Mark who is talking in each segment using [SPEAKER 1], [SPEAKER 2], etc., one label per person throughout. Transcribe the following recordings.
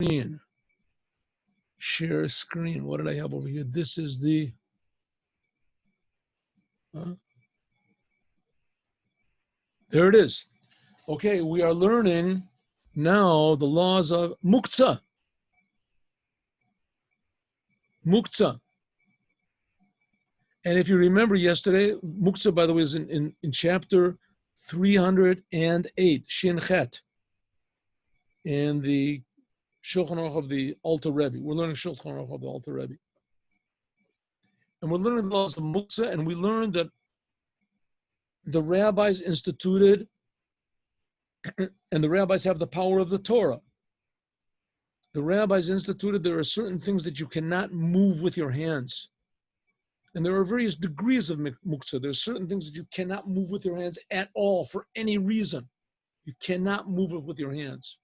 [SPEAKER 1] screen. Share screen. What did I have over here? This is the... There it is. Okay, we are learning now the laws of muktzah. Muktzah. And if you remember yesterday, muktzah, by the way, is in chapter 308, Shin Chet, in the Shulchan Aruch of the Alter Rebbe. We're learning Shulchan Aruch of the Alter Rebbe. And we're learning the laws of muktzah, and we learned that the rabbis instituted, and the rabbis have the power of the Torah. The rabbis instituted there are certain things that you cannot move with your hands. And there are various degrees of muktzah. There are certain things that you cannot move with your hands at all for any reason. You cannot move it with your hands.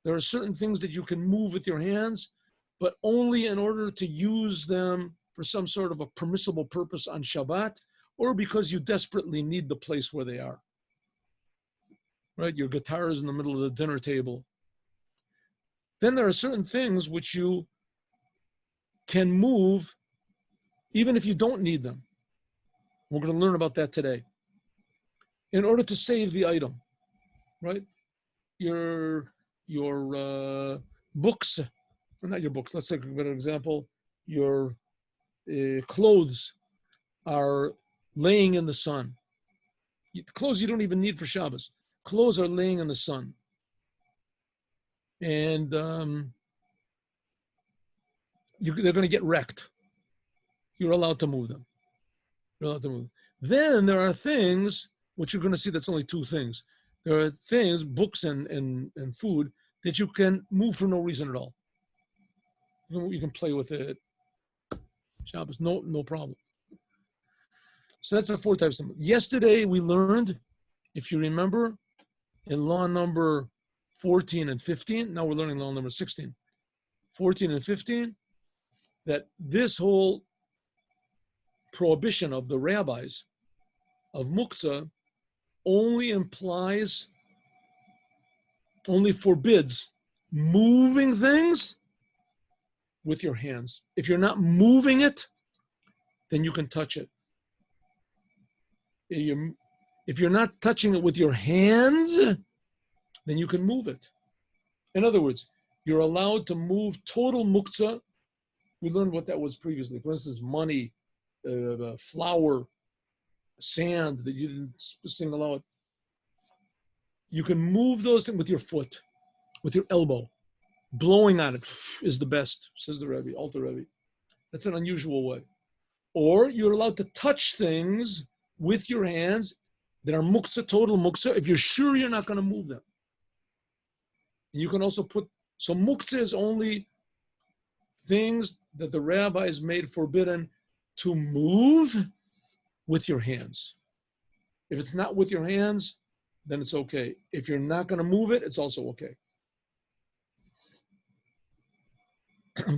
[SPEAKER 1] There are certain things that you can move with your hands, but only in order to use them for some sort of a permissible purpose on Shabbat, or because you desperately need the place where they are. Right? Your guitar is in the middle of the dinner table. Then there are certain things which you can move even if you don't need them. We're going to learn about that today. In order to save the item, right? Your books, not your books, let's take a better example. Your clothes are laying in the sun. Clothes you don't even need for Shabbos. Clothes are laying in the sun. And they're going to get wrecked. You're allowed to move them. You're allowed to move them. Then there are things, which you're going to see that's only two things. There are things, books and food, that you can move for no reason at all. You can play with it. Shabbos, no problem. So that's the four types of. Yesterday we learned, if you remember, in law number 14 and 15, now we're learning law number 16, 14 and 15, that this whole prohibition of the rabbis of muktzah only forbids moving things with your hands. If you're not moving it, then you can touch it. If you're not touching it with your hands, then you can move it. In other words, you're allowed to move total muktzah. We learned what that was previously. For instance, money, flour, sand that you didn't single out. You can move those things with your foot, with your elbow. Blowing on it is the best, says the Rebbe, Alter Rebbe. That's an unusual way. Or you're allowed to touch things with your hands that are muktzah, total muktzah, if you're sure you're not going to move them. You can also so muktzah is only things that the rabbis made forbidden to move with your hands. If it's not with your hands, then it's okay. If you're not going to move it, it's also okay.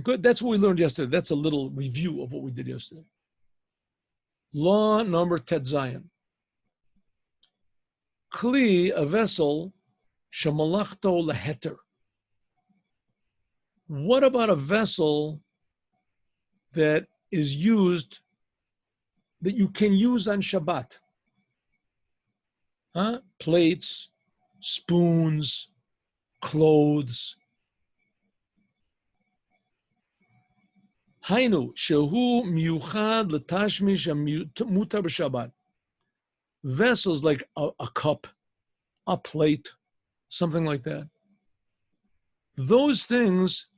[SPEAKER 1] Good. That's what we learned yesterday. That's a little review of what we did yesterday. Law number Tet Zayin. Kli, a vessel, shemalachto leheter. What about a vessel that is used, that you can use on Shabbat? Plates, spoons, clothes. Hainu, shehu miyuchad letashmish mutar b'Shabbat. Vessels like a cup, a plate, something like that. Those things,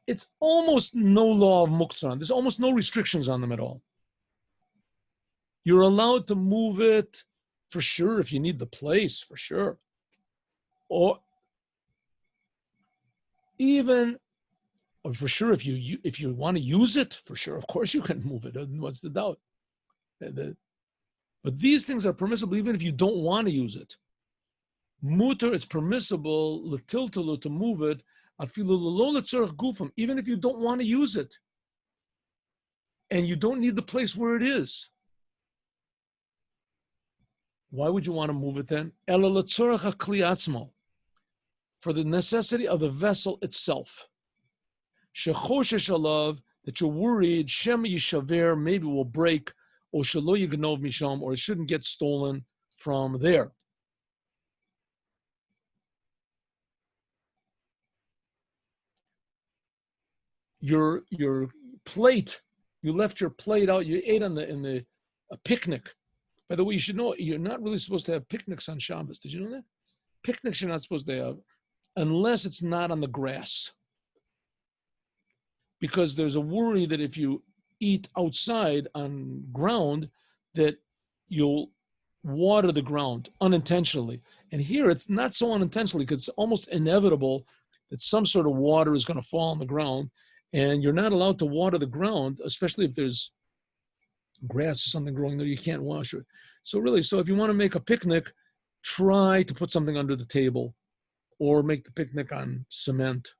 [SPEAKER 1] it's almost no law of muktzah. There's almost no restrictions on them at all. You're allowed to move it for sure if you need the place, for sure. Or even, or for sure if you want to use it, for sure, of course you can move it. What's the doubt? But these things are permissible even if you don't want to use it. Mutar, it's permissible, l'tiltalu, to move it, afilu l'lo l'tzorech gufam, even if you don't want to use it. And you don't need the place where it is. Why would you want to move it then? Ela l'tzorech hakli atzmo, for the necessity of the vessel itself. Shechoshesh alav, that you're worried, Shem yishaver, maybe will break, or shelo yignov misham, or it shouldn't get stolen from there. Your plate, you left your plate out, you ate on a picnic. By the way, you should know you're not really supposed to have picnics on Shabbos. Did you know that? Picnics you're not supposed to have unless it's not on the grass. Because there's a worry that if you eat outside on ground, that you'll water the ground unintentionally. And here it's not so unintentionally because it's almost inevitable that some sort of water is going to fall on the ground, and you're not allowed to water the ground, especially if there's grass or something growing there, you can't wash it. So if you want to make a picnic, try to put something under the table or make the picnic on cement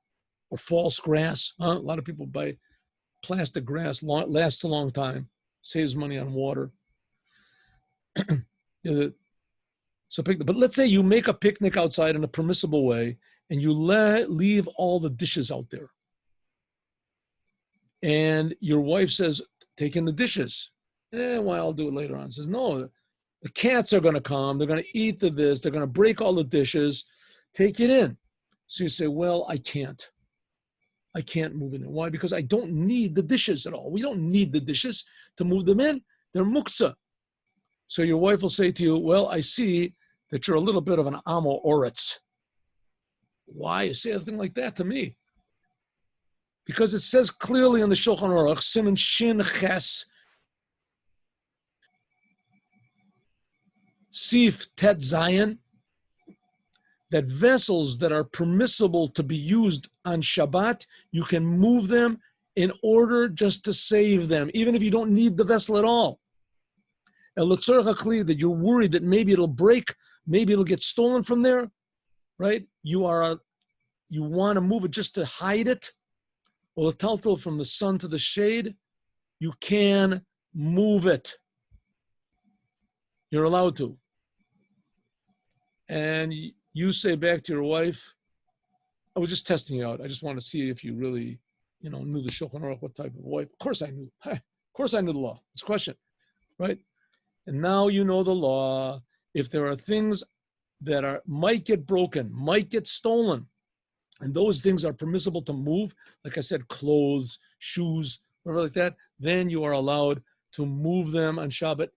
[SPEAKER 1] or false grass. A lot of people buy plastic grass, lasts a long time, saves money on water. But let's say you make a picnic outside in a permissible way and you leave all the dishes out there. And your wife says, take in the dishes. Well, I'll do it later on. Says, no, the cats are going to come. They're going to eat this. They're going to break all the dishes. Take it in. So you say, well, I can't move in there. Why? Because I don't need the dishes at all. We don't need the dishes to move them in. They're muksa. So your wife will say to you, well, I see that you're a little bit of an amo oretz. Why you say a thing like that to me? Because it says clearly in the Shulchan Aruch, Siman Shin Ches, Sif Tet Zayin, that vessels that are permissible to be used on Shabbat, you can move them in order just to save them, even if you don't need the vessel at all. That you're worried that maybe it'll break, maybe it'll get stolen from there, right? You want to move it just to hide it, or the taltal from the sun to the shade, you can move it. You're allowed to. And you say back to your wife, I was just testing you out. I just want to see if you really, knew the Shulchan Aruch, what type of wife. Of course I knew. Of course I knew the law. It's a question, right? And now you know the law. If there are things that might get broken, might get stolen, and those things are permissible to move, like I said, clothes, shoes, whatever like that, then you are allowed to move them on Shabbat.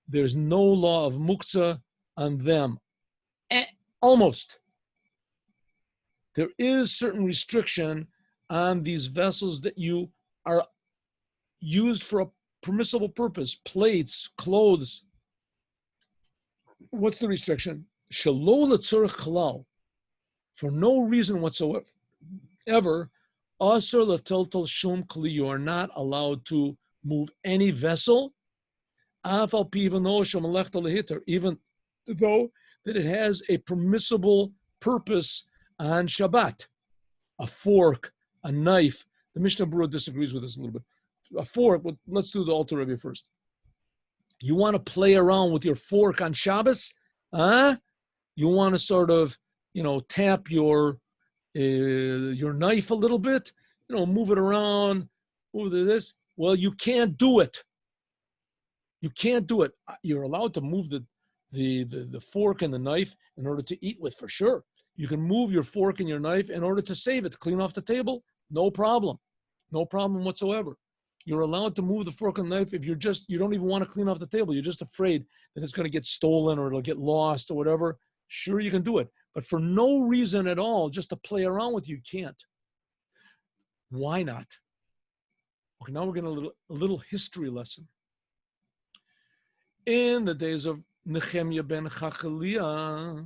[SPEAKER 1] There's no law of muktzah on them. Almost. There is certain restriction on these vessels that you are used for a permissible purpose, plates, clothes. What's the restriction? Shelo letzorech kalal, for no reason whatsoever, asur leteltel shum kli, you are not allowed to move any vessel, af al pi, even though that it has a permissible purpose on Shabbat. A fork, a knife. The Mishnah Berurah disagrees with this a little bit. A fork, but let's do the Alter Rebbe first. You want to play around with your fork on Shabbos? You want to sort of, tap your knife a little bit, move it around, move this. Well, you can't do it. You can't do it. You're allowed to move the fork and the knife in order to eat with, for sure. You can move your fork and your knife in order to save it, to clean off the table. No problem. No problem whatsoever. You're allowed to move the fork and knife if you don't even want to clean off the table. You're just afraid that it's going to get stolen or it'll get lost or whatever. Sure, you can do it. But for no reason at all, just to play around with you can't. Why not? Okay, now we're getting a little history lesson. In the days of Nehemiah ben Chachaliah.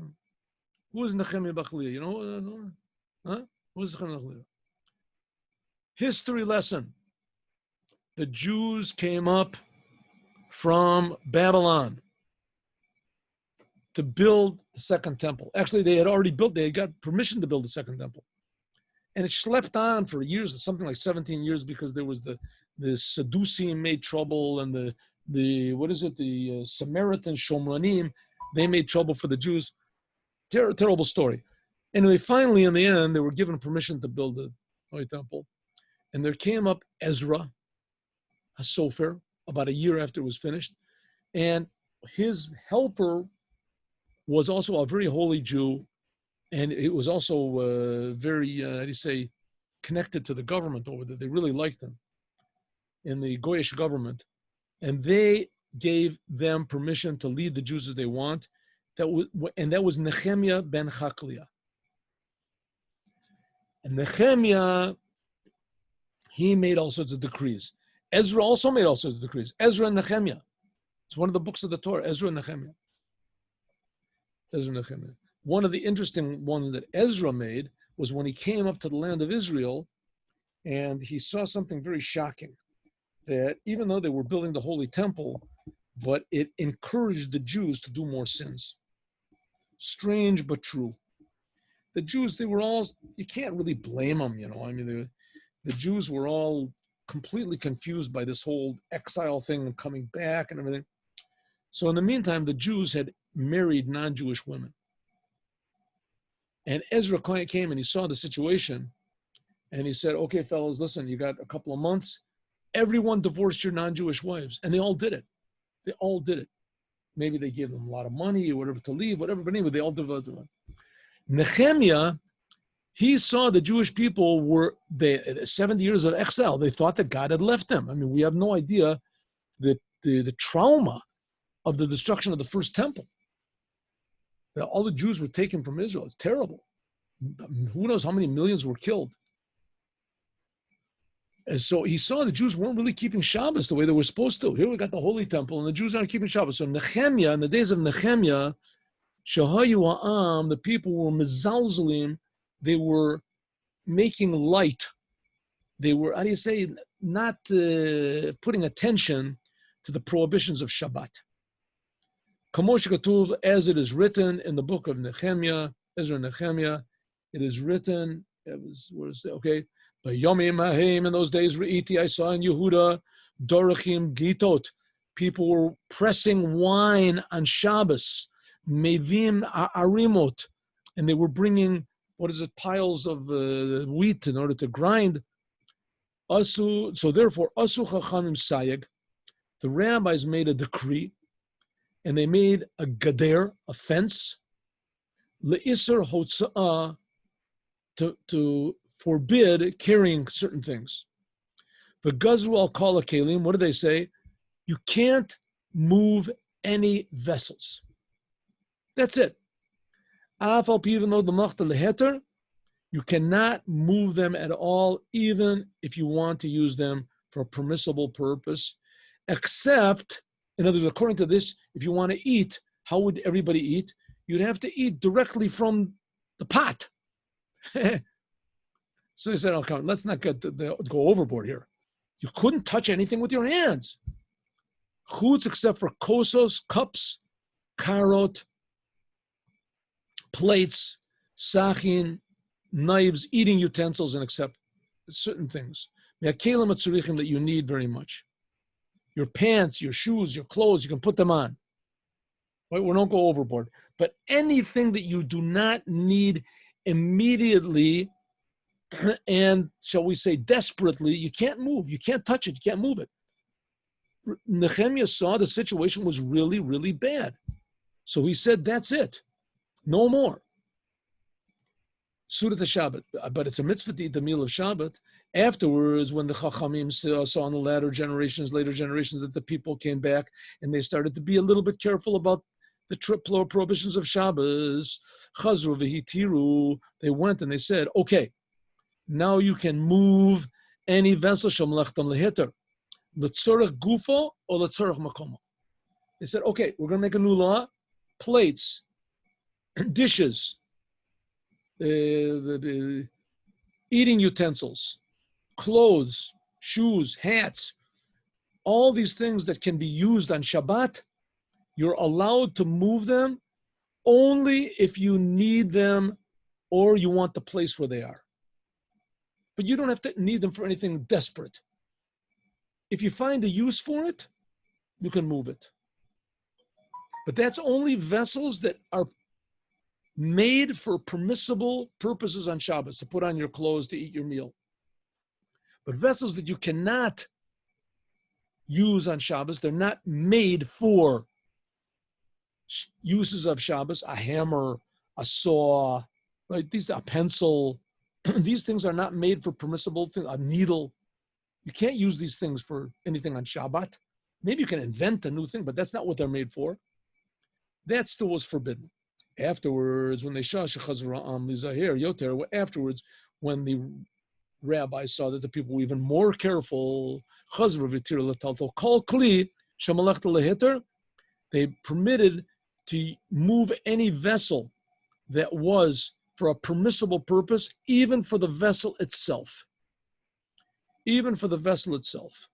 [SPEAKER 1] Who is Nehemiah ben Chachaliah? Who is Nehemiah ben Chachaliah? History lesson. The Jews came up from Babylon to build the second temple. Actually, they had got permission to build the second temple. And it slept on for years, something like 17 years, because there was the Sadducees made trouble, and the Samaritan Shomranim, they made trouble for the Jews. Terrible story. Anyway, finally, in the end, they were given permission to build the Holy Temple. And there came up Ezra, a sofer, about a year after it was finished. And his helper was also a very holy Jew. And it was also very, how do you say, connected to the government over there. They really liked him in the Goyish government. And they gave them permission to lead the Jews as they want. And that was Nehemiah ben Chakliah. And Nehemiah, he made all sorts of decrees. Ezra also made all sorts of decrees. Ezra and Nehemiah. It's one of the books of the Torah, Ezra and Nehemiah. Ezra and Nehemiah. One of the interesting ones that Ezra made was when he came up to the land of Israel, and he saw something very shocking, that even though they were building the Holy Temple, but it encouraged the Jews to do more sins. Strange but true. The Jews, they were all, you can't really blame them, you know. I mean, the Jews were all completely confused by this whole exile thing and coming back and everything. So in the meantime, the Jews had married non-Jewish women. And Ezra came and he saw the situation and he said, okay, fellas, listen, you got a couple of months. Everyone divorced your non-Jewish wives. And they all did it. They all did it. Maybe they gave them a lot of money or whatever to leave, whatever, but anyway, they all divorced them. Nehemiah, he saw the Jewish people were 70 years of exile. They thought that God had left them. I mean, we have no idea that the trauma of the destruction of the first temple. That all the Jews were taken from Israel. It's terrible. Who knows how many millions were killed. And so he saw the Jews weren't really keeping Shabbos the way they were supposed to. Here we got the Holy Temple, and the Jews aren't keeping Shabbos. So Nehemiah, in the days of Nehemiah, Shahayu Ha'am, the people were mezalzelim, they were making light. They were, how do you say, not putting attention to the prohibitions of Shabbat. Kamosh Katuv, as it is written in the book of Nehemiah, Ezra and Nehemiah, it is written, where is it? Okay. Yomim Ha'im, in those days, Re'iti, I saw in Yehuda, Dorachim Gitot. People were pressing wine on Shabbos, Mevim Arimot, and they were bringing, piles of wheat in order to grind. So therefore, Asu Chachamim Sayeg, the rabbis made a decree, and they made a gader, a fence, Le'isr Hotza'ah, to forbid carrying certain things. But Gazru al Kala Kalim, what do they say? You can't move any vessels. That's it. Even though the Machta Leheter, you cannot move them at all, even if you want to use them for a permissible purpose, except, in other words, according to this, if you want to eat, how would everybody eat? You'd have to eat directly from the pot. So he said, "Okay, let's not go overboard here. You couldn't touch anything with your hands. Chutz, except for kosos, cups, karot, plates, sachin, knives, eating utensils, and except certain things. That you need very much. Your pants, your shoes, your clothes, you can put them on. Right? We don't go overboard. But anything that you do not need immediately, and shall we say desperately, you can't move. You can't touch it. You can't move it. Nehemiah saw the situation was really, really bad. So he said, that's it. No more. Surat Shabbat. But it's a mitzvah to eat the meal of Shabbat. Afterwards, when the Chachamim saw in the later generations, that the people came back and they started to be a little bit careful about the prohibitions of Shabbos, Chazru v'hitiru, they went and they said, okay, now you can move any vessel shamlachtam leheter, letzorach gufo or letzorach makomo. They said, okay, we're going to make a new law, plates, dishes, eating utensils, clothes, shoes, hats, all these things that can be used on Shabbat, you're allowed to move them only if you need them or you want the place where they are. But you don't have to need them for anything desperate. If you find a use for it, you can move it. But that's only vessels that are made for permissible purposes on Shabbos, to put on your clothes, to eat your meal. But vessels that you cannot use on Shabbos, they're not made for uses of Shabbos, a hammer, a saw, right? A pencil. These things are not made for permissible things, a needle. You can't use these things for anything on Shabbat. Maybe you can invent a new thing, but that's not what they're made for. That still was forbidden. Afterwards, when they afterwards, when the rabbis saw that the people were even more careful, they permitted to move any vessel that was for a permissible purpose, even for the vessel itself. Even for the vessel itself.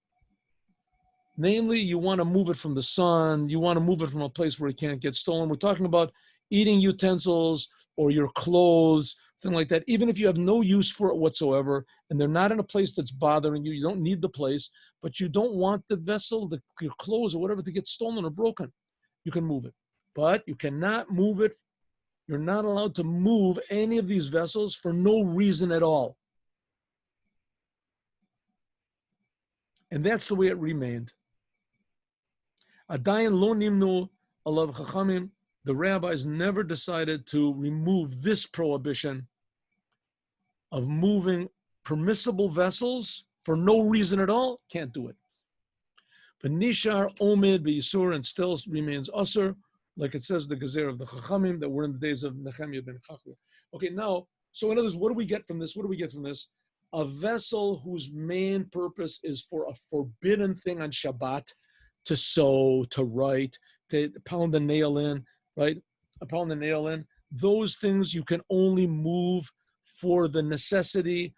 [SPEAKER 1] Namely, you want to move it from the sun, you want to move it from a place where it can't get stolen. We're talking about eating utensils or your clothes, something like that, even if you have no use for it whatsoever, and they're not in a place that's bothering you, you don't need the place, but you don't want the vessel, your clothes or whatever to get stolen or broken, you can move it. But you cannot move it, you're not allowed to move any of these vessels for no reason at all. And that's the way it remained. Adayin lo nimnu alav chachamim. The rabbis never decided to remove this prohibition of moving permissible vessels for no reason at all. Can't do it. But nishar omid b'yisur, and still remains usur, like it says the gezer of the chachamim that were in the days of Nehemiah ben Chachlia. Okay, now, so in other words, what do we get from this? What do we get from this? A vessel whose main purpose is for a forbidden thing on Shabbat, to sew, to write, to pound a nail in, right? Pound a nail in. Those things you can only move for the necessity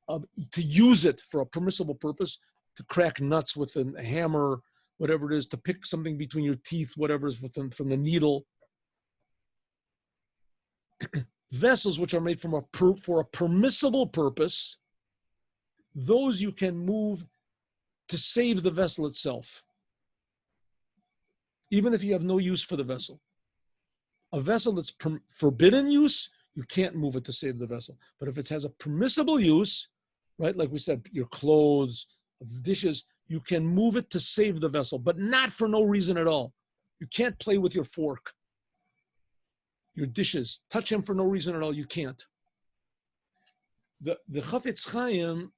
[SPEAKER 1] of, to use it for a permissible purpose, to crack nuts with a hammer, whatever it is, to pick something between your teeth, whatever is from the needle. Vessels which are made for a permissible purpose, those you can move to save the vessel itself, even if you have no use for the vessel. A vessel that's forbidden use, you can't move it to save the vessel. But if it has a permissible use, right, like we said, your clothes, dishes, you can move it to save the vessel, but not for no reason at all. You can't play with your fork, your dishes, touch them for no reason at all. You can't. The Chafetz Chaim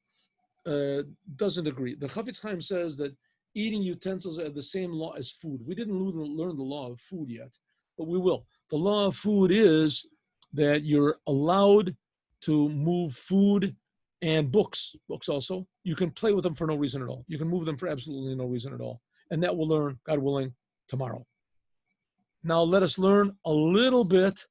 [SPEAKER 1] doesn't agree. The Chafetz Chaim says that eating utensils are the same law as food. We didn't learn the law of food yet, but we will. The law of food is that you're allowed to move food and books also. You can play with them for no reason at all. You can move them for absolutely no reason at all. And that we'll learn, God willing, tomorrow. Now let us learn a little bit